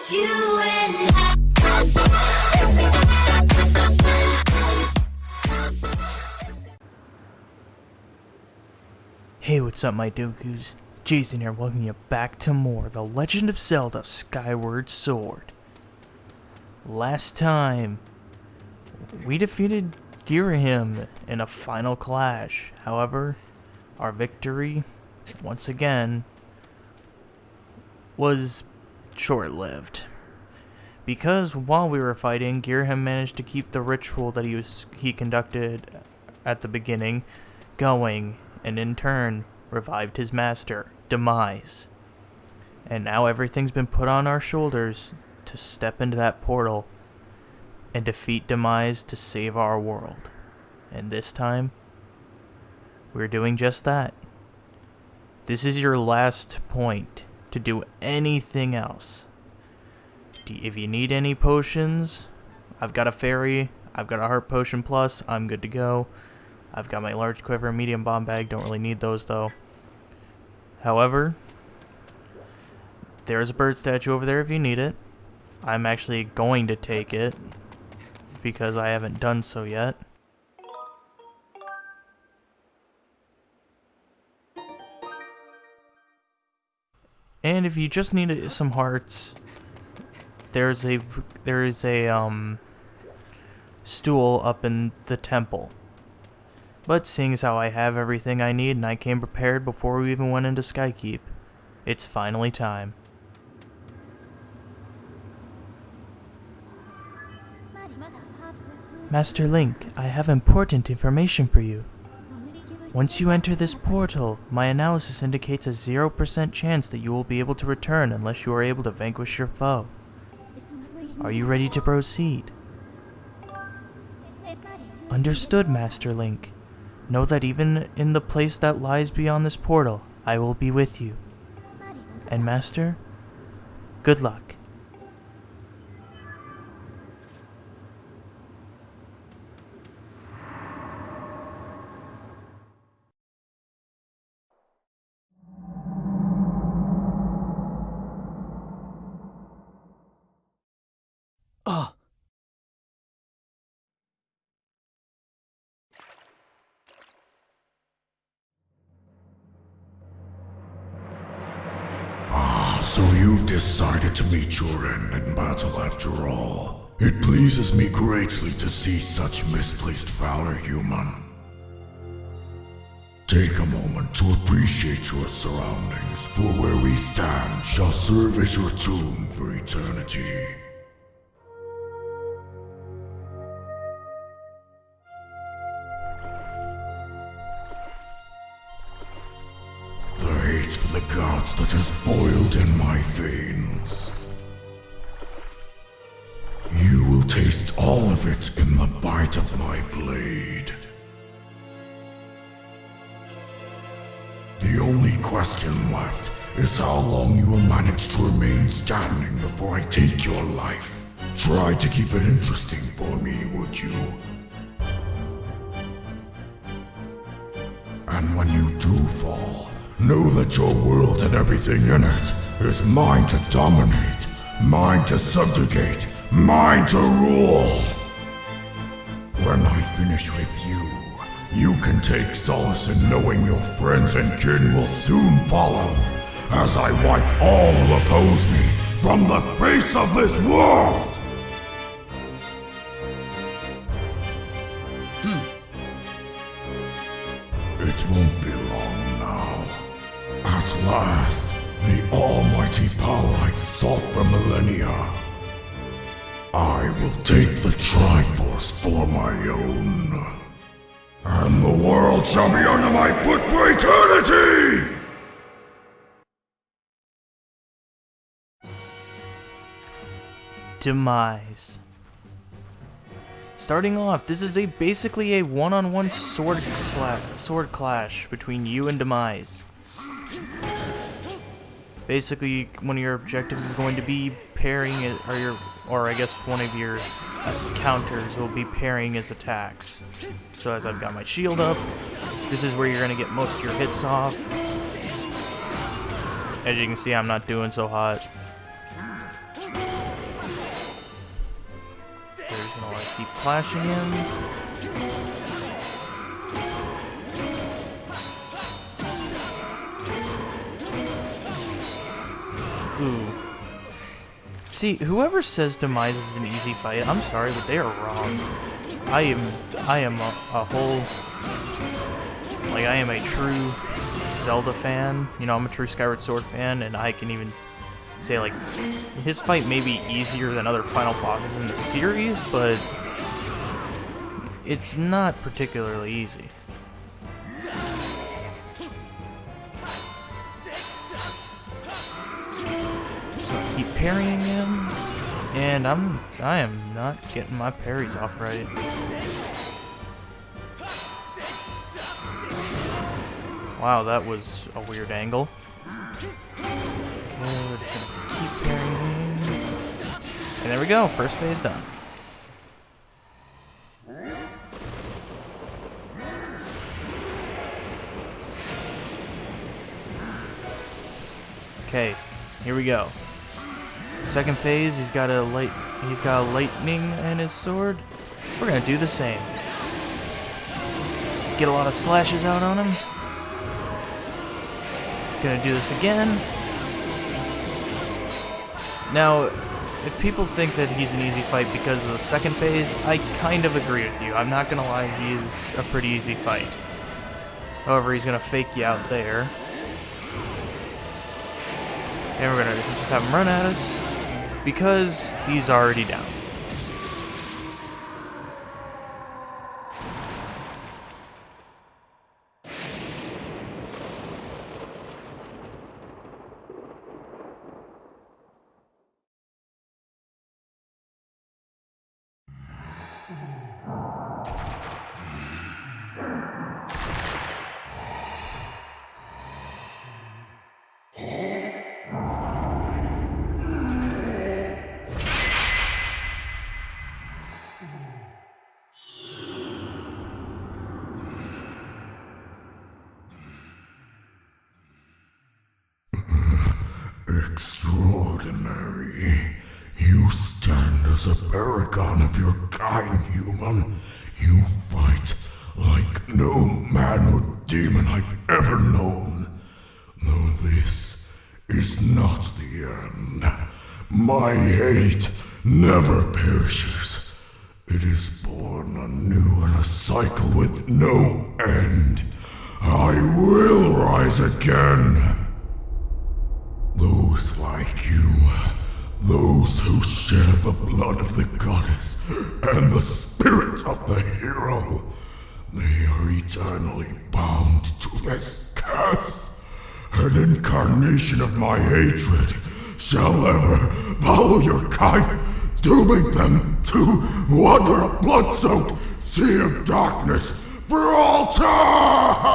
just you and I. Hey, what's up, my dokus? Jason here, welcoming you back to more The Legend of Zelda Skyward Sword. Last time, we defeated Girahim in a final clash. However, our victory, once again, was short-lived. Because while we were fighting, Girahim managed to keep the ritual that he conducted at the beginning going, and in turn revived his master, Demise. And now everything's been put on our shoulders to step into that portal and defeat Demise to save our world. And this time, we're doing just that. This is your last point to do anything else. If you need any potions, I've got a fairy, I've got a heart potion plus, I'm good to go. I've got my large quiver and medium bomb bag, don't really need those though. However, there's a bird statue over there if you need it. I'm actually going to take it because I haven't done so yet. And if you just need some hearts, there is a stool up in the temple. But seeing as how I have everything I need and I came prepared before we even went into Skykeep, it's finally time. Master Link, I have important information for you. Once you enter this portal, my analysis indicates a 0% chance that you will be able to return unless you are able to vanquish your foe. Are you ready to proceed? Understood, Master Link. Know that even in the place that lies beyond this portal, I will be with you. And Master, good luck. So you've decided to meet your end in battle after all. It pleases me greatly to see such misplaced valor, human. Take a moment to appreciate your surroundings, for where we stand shall serve as your tomb for eternity. The gods that has boiled in my veins. You will taste all of it in the bite of my blade. The only question left is how long you will manage to remain standing before I take your life. Try to keep it interesting for me, would you? And when you do fall, know that your world and everything in it is mine to dominate, mine to subjugate, mine to rule. When I finish with you, you can take solace in knowing your friends and kin will soon follow, as I wipe all who oppose me from the face of this world. It won't be long now. At last, the almighty power I've sought for millennia. I will take the Triforce for my own. And the world shall be under my foot for eternity! Demise. Starting off, this is basically a one-on-one sword clash between you and Demise. Basically, one of your objectives is going to be parrying it, or I guess one of your counters will be parrying his attacks. So as I've got my shield up, this is where you're going to get most of your hits off. As you can see, I'm not doing so hot. keep clashing him. Ooh. See, whoever says Demise is an easy fight, I'm sorry, but they are wrong. I am a whole, like, I am a true Zelda fan. You know, I'm a true Skyward Sword fan, and I can even say, like, his fight may be easier than other final bosses in the series, but it's not particularly easy. So I keep parrying him, and I am not getting my parries off right. Wow, that was a weird angle. Okay, we're just gonna keep parrying. And there we go, first phase done. Okay, here we go. Second phase, he's got a lightning in his sword. We're gonna do the same. Get a lot of slashes out on him. Gonna do this again. Now, if people think that he's an easy fight because of the second phase, I kind of agree with you. I'm not gonna lie, he is a pretty easy fight. However, he's gonna fake you out there. And we're gonna just have him run at us because he's already down. Extraordinary. You stand as a paragon of your kind, human. You fight like no man or demon I've ever known. Though this is not the end. My hate never perishes. It is born anew in a cycle with no end. I will rise again. Those like you, those who share the blood of the goddess and the spirit of the hero, they are eternally bound to this curse. An incarnation of my hatred shall ever follow your kind, dooming them to wander a blood-soaked sea of darkness for all time!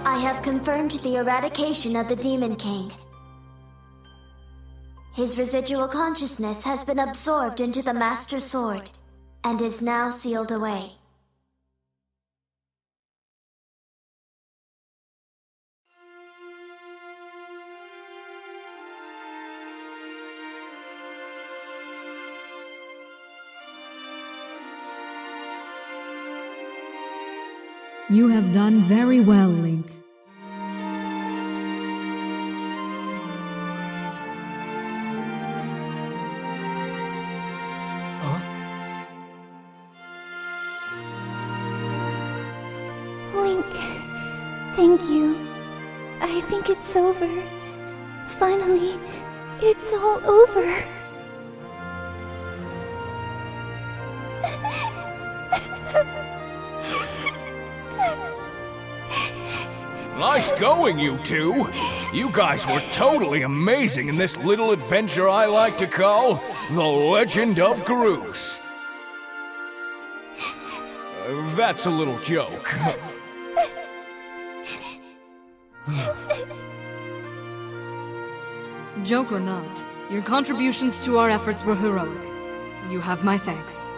I have confirmed the eradication of the Demon King. His residual consciousness has been absorbed into the Master Sword and is now sealed away. You have done very well, Link. Link, thank you. I think it's over. Finally, it's all over. Nice going, you two! You guys were totally amazing in this little adventure I like to call The Legend of Groose. That's a little joke. Joke or not, your contributions to our efforts were heroic. You have my thanks.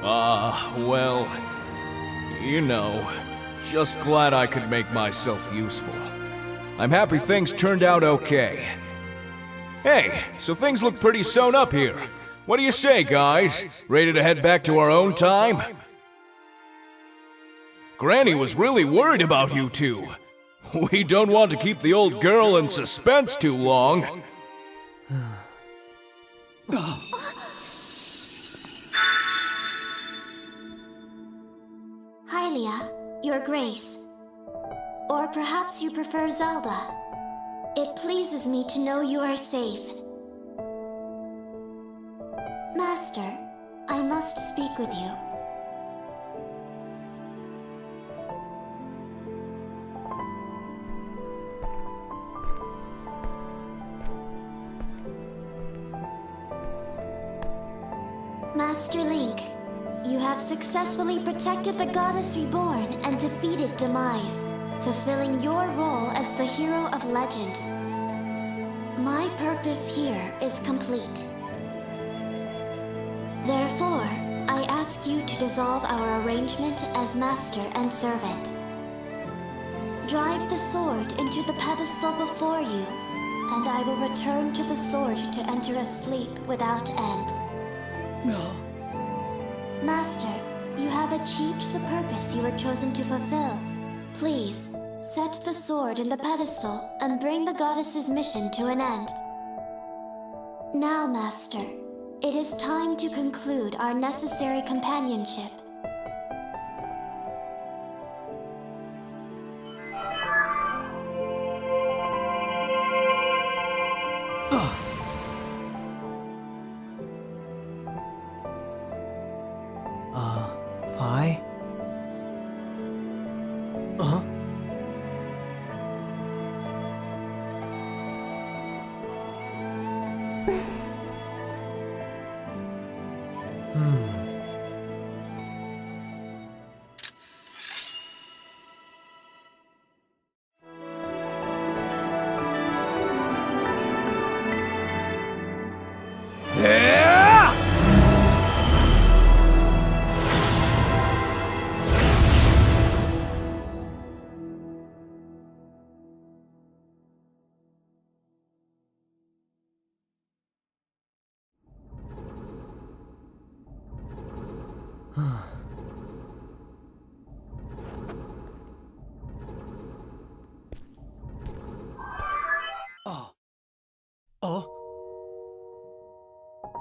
Well, you know, just glad I could make myself useful. I'm happy things turned out okay. Hey, so things look pretty sewn up here. What do you say, guys? Ready to head back to our own time? Granny was really worried about you two. We don't want to keep the old girl in suspense too long. Hylia, Your Grace. Or perhaps you prefer Zelda. It pleases me to know you are safe. Master, I must speak with you. Master Link, you have successfully protected the Goddess Reborn and defeated Demise, fulfilling your role as the hero of legend. My purpose here is complete. Therefore, I ask you to dissolve our arrangement as master and servant. Drive the sword into the pedestal before you, and I will return to the sword to enter a sleep without end. No. Master, you have achieved the purpose you were chosen to fulfill. Please, set the sword in the pedestal and bring the goddess's mission to an end. Now, Master, it is time to conclude our necessary companionship. Pi?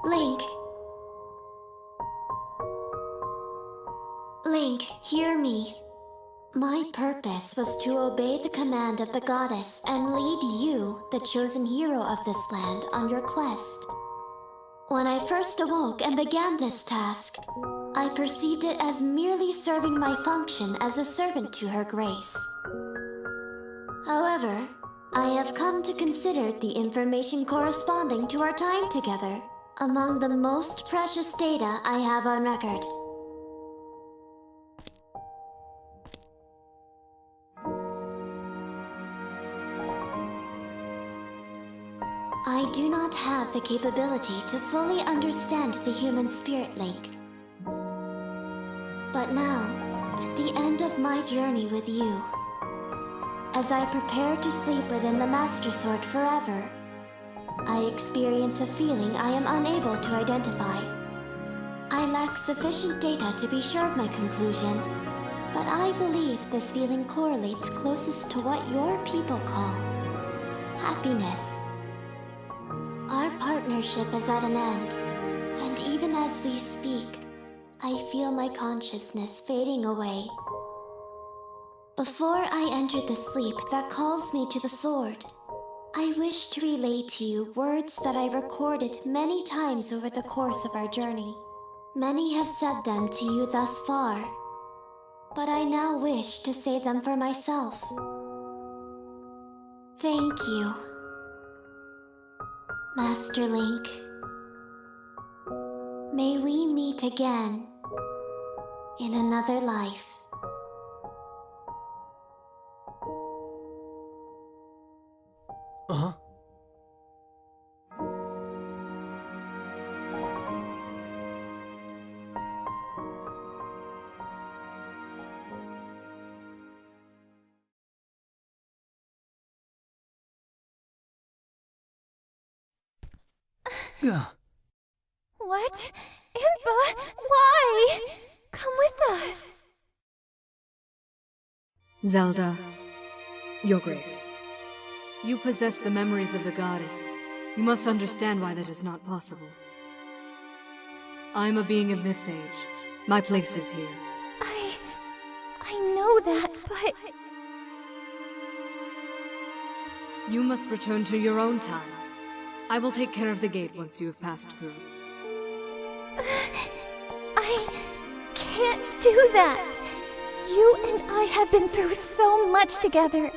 Link. Link, hear me. My purpose was to obey the command of the goddess and lead you, the chosen hero of this land, on your quest. When I first awoke and began this task, I perceived it as merely serving my function as a servant to her grace. However, I have come to consider the information corresponding to our time together among the most precious data I have on record. I do not have the capability to fully understand the human spirit, Link. But now, at the end of my journey with you, as I prepare to sleep within the Master Sword forever, I experience a feeling I am unable to identify. I lack sufficient data to be sure of my conclusion, but I believe this feeling correlates closest to what your people call happiness. Our partnership is at an end, and even as we speak, I feel my consciousness fading away. Before I enter the sleep that calls me to the sword, I wish to relay to you words that I recorded many times over the course of our journey. Many have said them to you thus far, but I now wish to say them for myself. Thank you, Master Link. May we meet again in another life. Uh-huh. What? Impa, why? Come with us. Zelda, Your Grace. You possess the memories of the goddess. You must understand why that is not possible. I am a being of this age. My place is here. I know that, but... You must return to your own time. I will take care of the gate once you have passed through. I can't do that. You and I have been through so much together.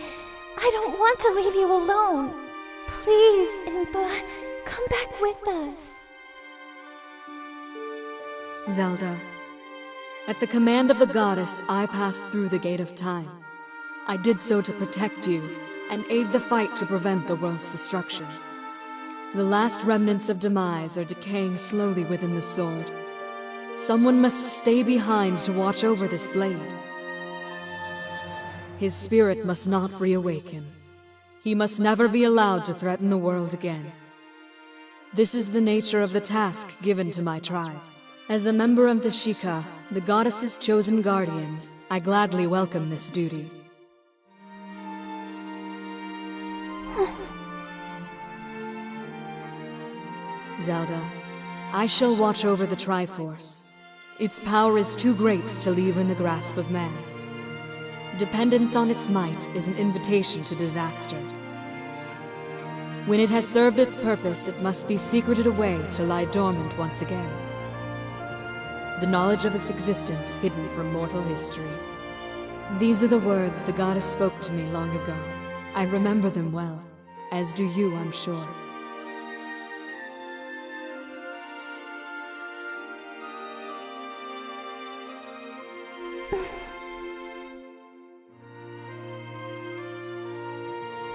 I don't want to leave you alone. Please, Impa, come back with us. Zelda, at the command of the goddess, I passed through the Gate of Time. I did so to protect you and aid the fight to prevent the world's destruction. The last remnants of Demise are decaying slowly within the sword. Someone must stay behind to watch over this blade. His spirit must not reawaken. He must never be allowed to threaten the world again. This is the nature of the task given to my tribe. As a member of the Sheikah, the goddess's chosen guardians, I gladly welcome this duty. Zelda, I shall watch over the Triforce. Its power is too great to leave in the grasp of man. Dependence on its might is an invitation to disaster. When it has served its purpose, it must be secreted away to lie dormant once again. The knowledge of its existence hidden from mortal history. These are the words the goddess spoke to me long ago. I remember them well, as do you, I'm sure.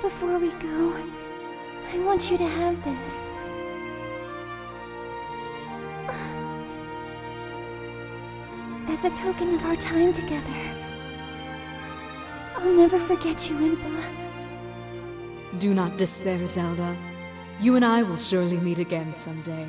Before we go, I want you to have this. As a token of our time together. I'll never forget you, Impa. Do not despair, Zelda. You and I will surely meet again someday.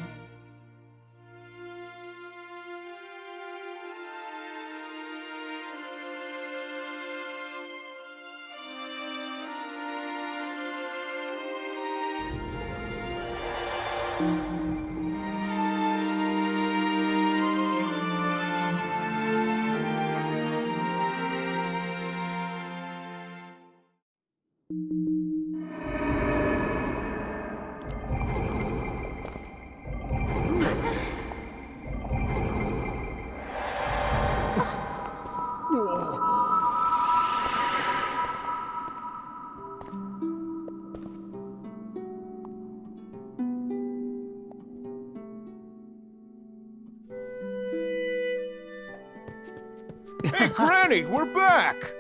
Hey, Granny, we're back!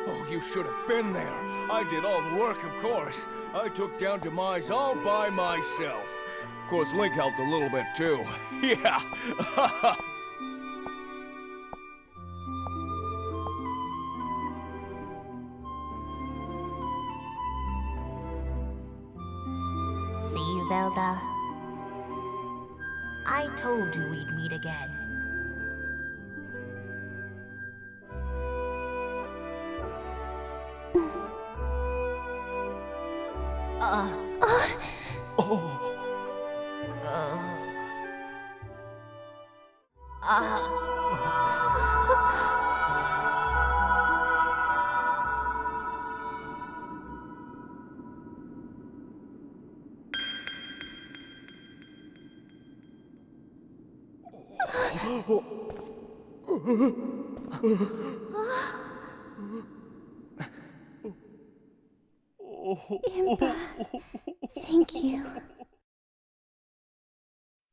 Oh, you should have been there. I did all the work, of course. I took down Demise all by myself. Of course, Link helped a little bit, too. Yeah! See, Zelda? I told you we'd meet again. Impa, thank you.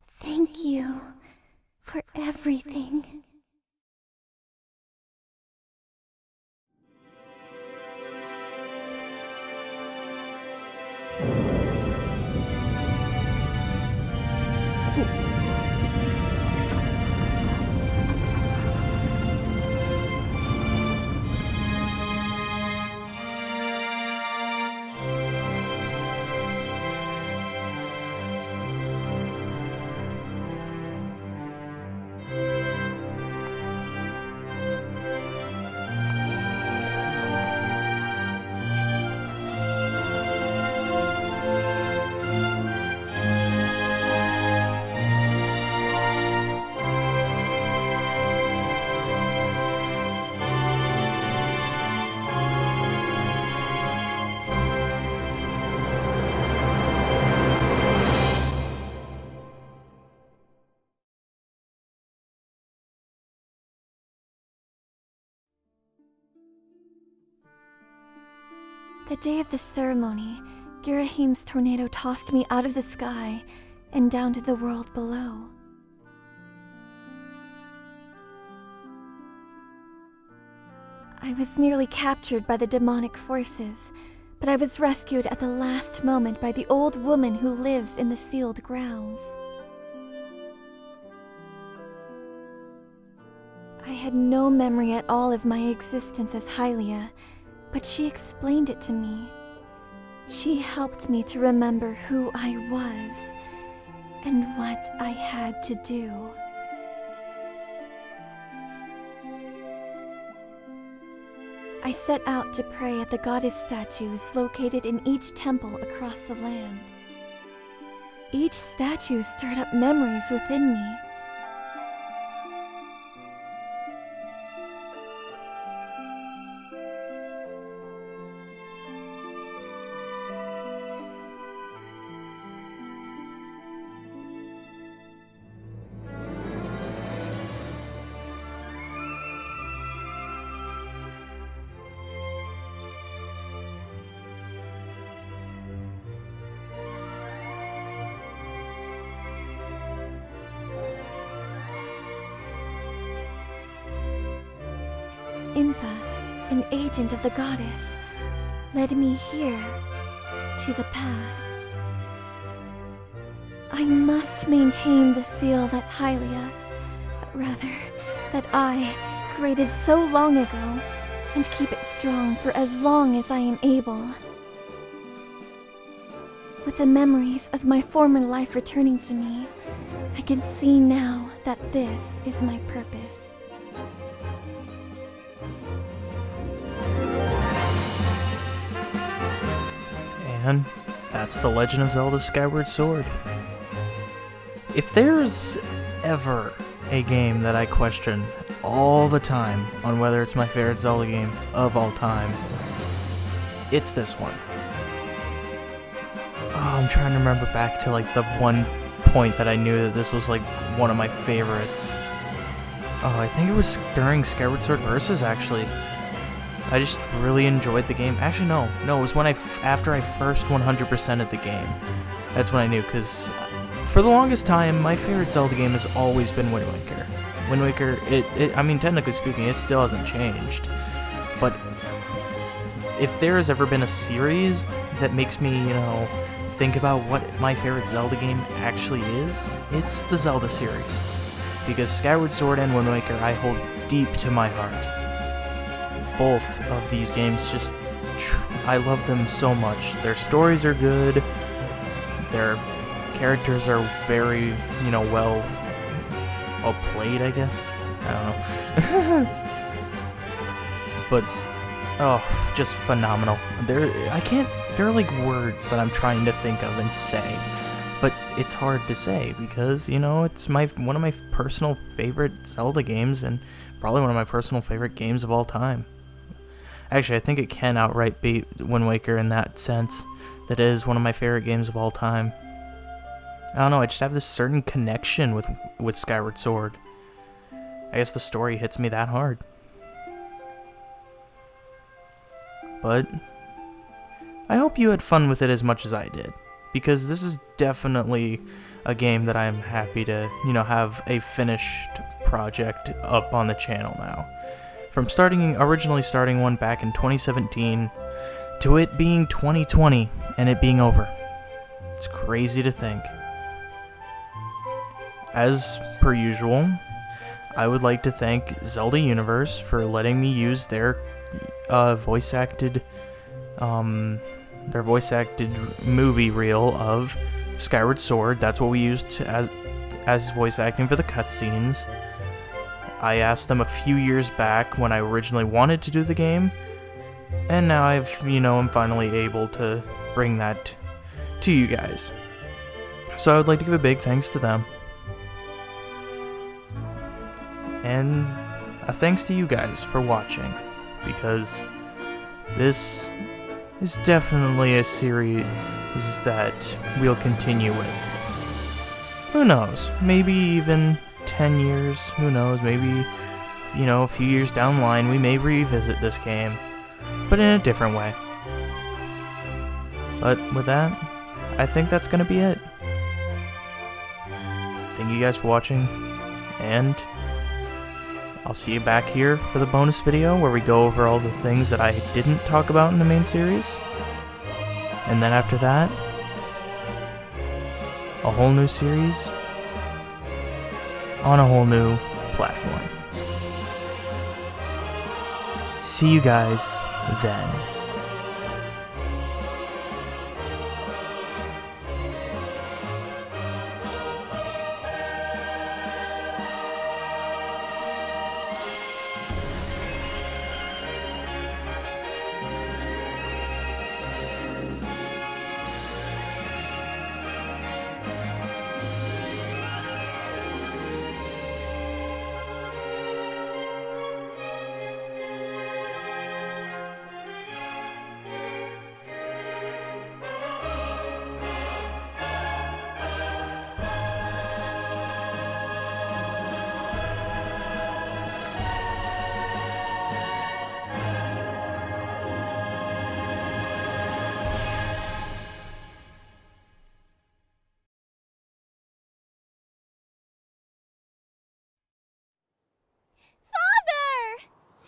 Thank you for everything. The day of the ceremony, Girahim's tornado tossed me out of the sky and down to the world below. I was nearly captured by the demonic forces, but I was rescued at the last moment by the old woman who lives in the sealed grounds. I had no memory at all of my existence as Hylia, but she explained it to me. She helped me to remember who I was and what I had to do. I set out to pray at the goddess statues located in each temple across the land. Each statue stirred up memories within me. Impa, an agent of the goddess, led me here, to the past. I must maintain the seal that Hylia, rather, that I created so long ago, and keep it strong for as long as I am able. With the memories of my former life returning to me, I can see now that this is my purpose. And that's The Legend of Zelda Skyward Sword. If there's ever a game that I question all the time on whether it's my favorite Zelda game of all time, it's this one. Oh, I'm trying to remember back to like the one point that I knew that this was like one of my favorites. Oh, I think it was during Skyward Sword Versus actually. I just really enjoyed the game. Actually, no, it was when after I first 100%ed the game. That's when I knew, because for the longest time, my favorite Zelda game has always been Wind Waker. Wind Waker, I mean, technically speaking, it still hasn't changed. But if there has ever been a series that makes me, think about what my favorite Zelda game actually is, it's the Zelda series. Because Skyward Sword and Wind Waker I hold deep to my heart. Both of these games I love them so much. Their stories are good, their characters are very, well played, I guess. I don't know. But, oh, just phenomenal. There are like words that I'm trying to think of and say, but it's hard to say because, it's one of my personal favorite Zelda games and probably one of my personal favorite games of all time. Actually, I think it can outright beat Wind Waker in that sense. That is one of my favorite games of all time. I don't know, I just have this certain connection with Skyward Sword. I guess the story hits me that hard. But I hope you had fun with it as much as I did, because this is definitely a game that I am happy to, have a finished project up on the channel now. From originally starting one back in 2017 to it being 2020 and it being over. It's crazy to think. As per usual, I would like to thank ZeldaUniverse for letting me use their voice acted movie reel of Skyward Sword. That's what we used as voice acting for the cutscenes. I asked them a few years back when I originally wanted to do the game, and now I'm finally able to bring that to you guys. So I would like to give a big thanks to them. And a thanks to you guys for watching, because this is definitely a series that we'll continue with. Who knows? Maybe even 10 years, who knows? Maybe, a few years down the line, we may revisit this game, but in a different way. But with that, I think that's gonna be it. Thank you guys for watching, and I'll see you back here for the bonus video where we go over all the things that I didn't talk about in the main series. And then after that, a whole new series on a whole new platform. See you guys then.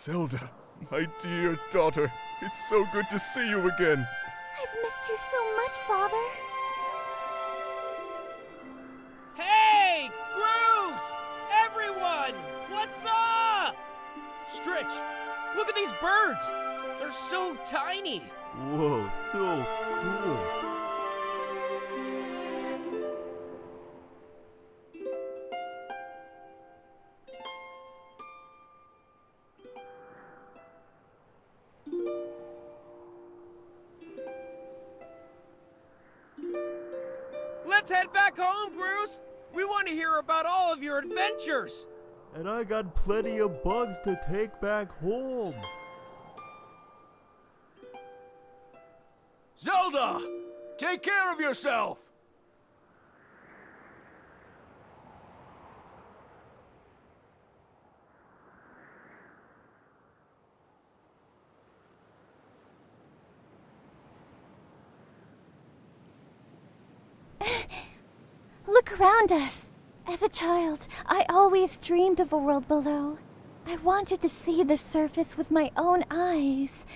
Zelda, my dear daughter, it's so good to see you again. I've missed you so much, Father. Hey! Bruce! Everyone! What's up? Stritch, look at these birds! They're so tiny! Whoa, so cool. Let's head back home, Bruce! We want to hear about all of your adventures! And I got plenty of bugs to take back home. Zelda! Take care of yourself! Look around us. As a child, I always dreamed of a world below. I wanted to see the surface with my own eyes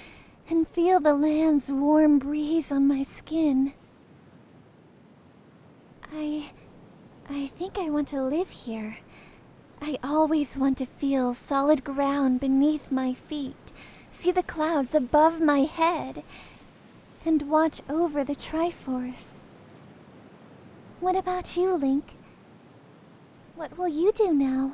and feel the land's warm breeze on my skin. I think I want to live here. I always want to feel solid ground beneath my feet, see the clouds above my head, and watch over the Triforce. What about you, Link? What will you do now?